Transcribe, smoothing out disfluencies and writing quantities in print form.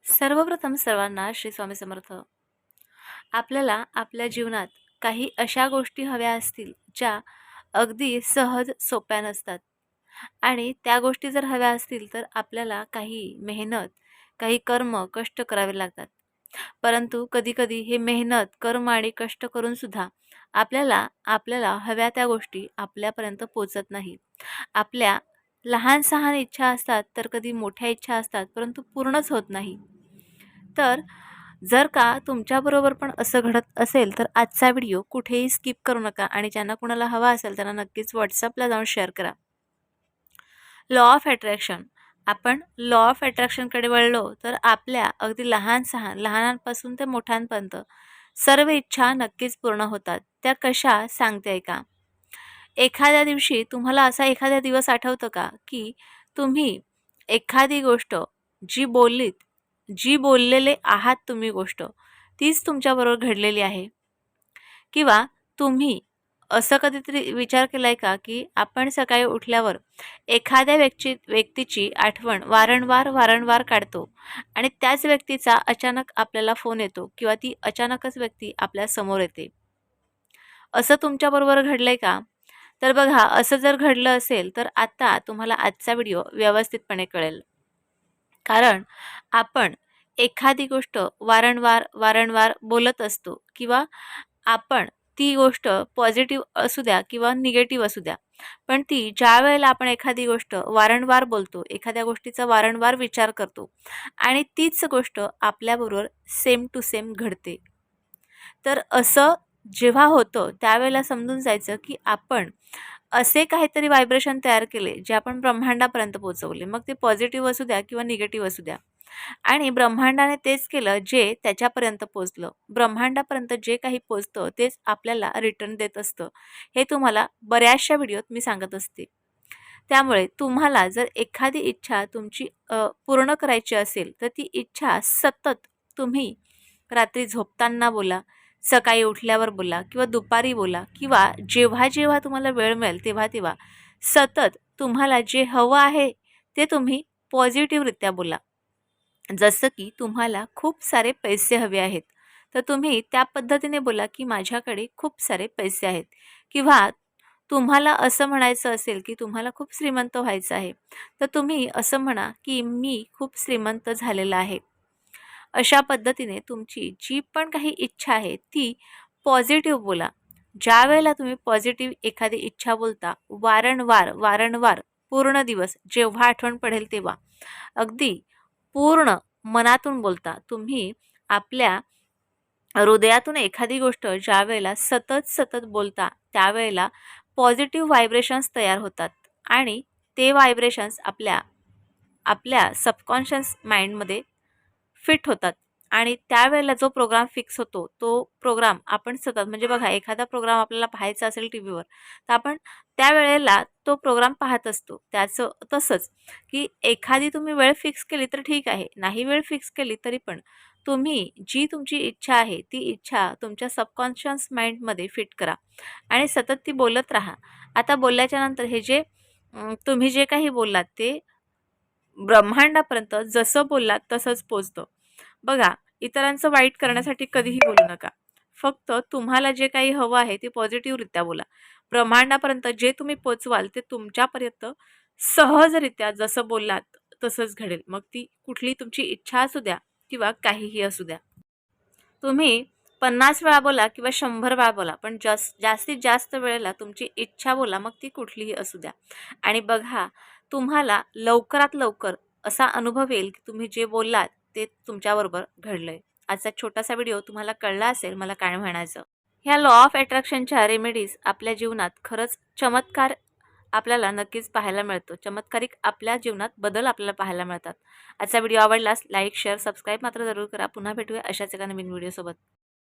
सर्वप्रथम सर्वांना श्री स्वामी समर्थ. आपल्याला आपल्या जीवनात काही अशा गोष्टी हव्या असतील ज्या अगदी सहज सोप्या नसतात आणि त्या गोष्टी जर हव्या असतील तर आपल्याला काही मेहनत, काही कर्म, कष्ट करावे लागतात. परंतु कधी-कधी हे मेहनत, कर्म आणि कष्ट करून सुद्धा आपल्याला आपल्याला हव्या त्या गोष्टी आपल्यापर्यंत पोहोचत नाही. आपल्या लहान-सहान इच्छा असतात, तर कधी मोठ्या इच्छा असतात, परंतु पूर्णच होत नाही. तर जर का तुमच्याबरोबर पण असं घडत असेल, तर आजचा व्हिडिओ कुठेही स्किप करू नका आणि ज्यांना कुणाला हवा असेल त्यांना नक्कीच WhatsAppला जाऊन शेअर करा. Law of attraction. आपण लॉ ऑफ अट्रॅक्शनकडे वळलो, तर आपल्या अगदी लहान-सहान, लहानांपासून ते मोठ्यांपर्यंत सर्व इच्छा नक्कीच पूर्ण होतात. त्या कशा सांगते ऐका. एखाद्या दिवशी तुम्हाला असा एखादा दिवस आठवतो का, की तुम्ही एखादी गोष्ट जी बोललीत, जी बोललेले आहात तुम्ही गोष्ट, तीच तुमच्याबरोबर घडलेली आहे? किंवा तुम्ही असं कधीतरी विचार केलाय का, की आपण सकाळी उठल्यावर एखाद्या व्यक्तीची आठवण वारंवार काढतो आणि त्याच व्यक्तीचा अचानक आपल्याला फोन येतो किंवा ती अचानकच व्यक्ती आपल्या समोर येते. असं तुमच्याबरोबर घडलंय का? तर बघा, असं जर घडलं असेल, तर आता तुम्हाला आजचा व्हिडिओ व्यवस्थितपणे कळेल. कारण आपण एखादी गोष्ट वारंवार बोलत असतो किंवा आपण ती गोष्ट पॉझिटिव्ह असू द्या किंवा निगेटिव्ह असू द्या. पण ती ज्यावेळेला आपण एखादी गोष्ट वारंवार बोलतो, एखाद्या गोष्टीचा वारंवार विचार करतो आणि तीच गोष्ट आपल्याबरोबर सेम टू सेम घडते. तर असं जेव्हा होतं त्यावेळेला समजून जायचं, की आपण असे काहीतरी व्हायब्रेशन तयार केले, जे आपण ब्रह्मांडापर्यंत पोहोचवले. मग ते पॉझिटिव्ह असू द्या किंवा निगेटिव्ह असू द्या. आणि ब्रह्मांडाने तेच केलं जे त्याच्यापर्यंत पोहोचलं. ब्रह्मांडापर्यंत जे काही पोहोचतं तेच आपल्याला रिटर्न देत असतं. हे तुम्हाला बऱ्याचशा व्हिडिओत मी सांगत असते. त्यामुळे तुम्हाला जर एखादी इच्छा तुमची पूर्ण करायची असेल, तर ती इच्छा सतत तुम्ही रात्री झोपताना बोला, सकाळी उठल्यावर बोला किंवा दुपारी बोला किंवा जेव्हा तुम्हाला वेळ मिळेल तेव्हा सतत तुम्हाला जे हवं आहे ते तुम्ही पॉझिटिव्हरित्या बोला. जसं की तुम्हाला खूप सारे पैसे हवे आहेत, तर तुम्ही त्या पद्धतीने बोला, की माझ्याकडे खूप सारे पैसे आहेत. किंवा तुम्हाला असं म्हणायचं असेल, की तुम्हाला खूप श्रीमंत व्हायचं आहे, तर तुम्ही असं म्हणा, की मी खूप श्रीमंत झालेला आहे. अशा पद्धतीने तुमची जी पण काही इच्छा आहे ती पॉझिटिव्ह बोला. ज्यावेळेला तुम्ही पॉझिटिव्ह एखादी इच्छा बोलता, वारंवार पूर्ण दिवस जेव्हा आठवण पडेल तेव्हा, अगदी पूर्ण मनातून बोलता. तुम्ही आपल्या हृदयातून एखादी गोष्ट ज्यावेळेला सतत बोलता, त्यावेळेला पॉझिटिव्ह व्हायब्रेशन्स तयार होतात आणि ते व्हायब्रेशन्स आपल्या आपल्या सबकॉन्शियस माइंडमध्ये फिट होतात आणि त्यावेळेला जो प्रोग्राम फिक्स होतो, तो प्रोग्राम आपण सतत म्हणजे बघा, एखादा प्रोग्राम आपल्याला पाहायचा असेल टीव्हीवर, तर आपण त्यावेळेला तो प्रोग्राम पाहत असतो. त्याचं तसंच, की एखादी तुम्ही वेळ फिक्स केली तर ठीक आहे. नाही वेळ फिक्स केली तरी पण तुम्ही जी तुमची इच्छा आहे, ती इच्छा तुमच्या सबकॉन्शियस माइंडमध्ये फिट करा आणि सतत ती बोलत राहा. आता बोलल्याच्या नंतर हे जे तुम्ही जे काही बोललात ते ब्रह्मांडापर्यंत जसं बोललात तसंच पोहोचतं. बघा, इतरांचं वाईट करण्यासाठी कधीही बोलू नका. फक्त तुम्हाला जे काही हवं आहे ते पॉझिटिव्हरित्या बोला. ब्रह्मांडापर्यंत जे तुम्ही पोहोचवाल ते तुमच्यापर्यंत सहजरित्या जसं बोललात तसंच घडेल. मग ती कुठली तुमची इच्छा असू द्या किंवा काहीही असू द्या. तुम्ही 50 वेळा बोला किंवा 100 वेळा बोला, पण जास्तीत जास्त वेळेला तुमची इच्छा बोला, मग ती कुठलीही असू द्या. आणि बघा, तुम्हाला लवकरात लवकर असा अनुभव येईल, की तुम्ही जे बोललात ते तुमच्याबरोबर घडलंय. आजचा छोटासा व्हिडिओ तुम्हाला कळला असेल मला काय म्हणायचं. ह्या लॉ ऑफ अट्रॅक्शनच्या रेमेडीज आपल्या जीवनात खरंच चमत्कार आपल्याला नक्कीच पाहायला मिळतो. चमत्कारिक आपल्या जीवनात बदल आपल्याला पाहायला मिळतात. आजचा व्हिडिओ आवडल्यास लाईक, शेअर, सबस्क्राईब मात्र जरूर करा. पुन्हा भेटूया अशाच एका नवीन व्हिडिओसोबत.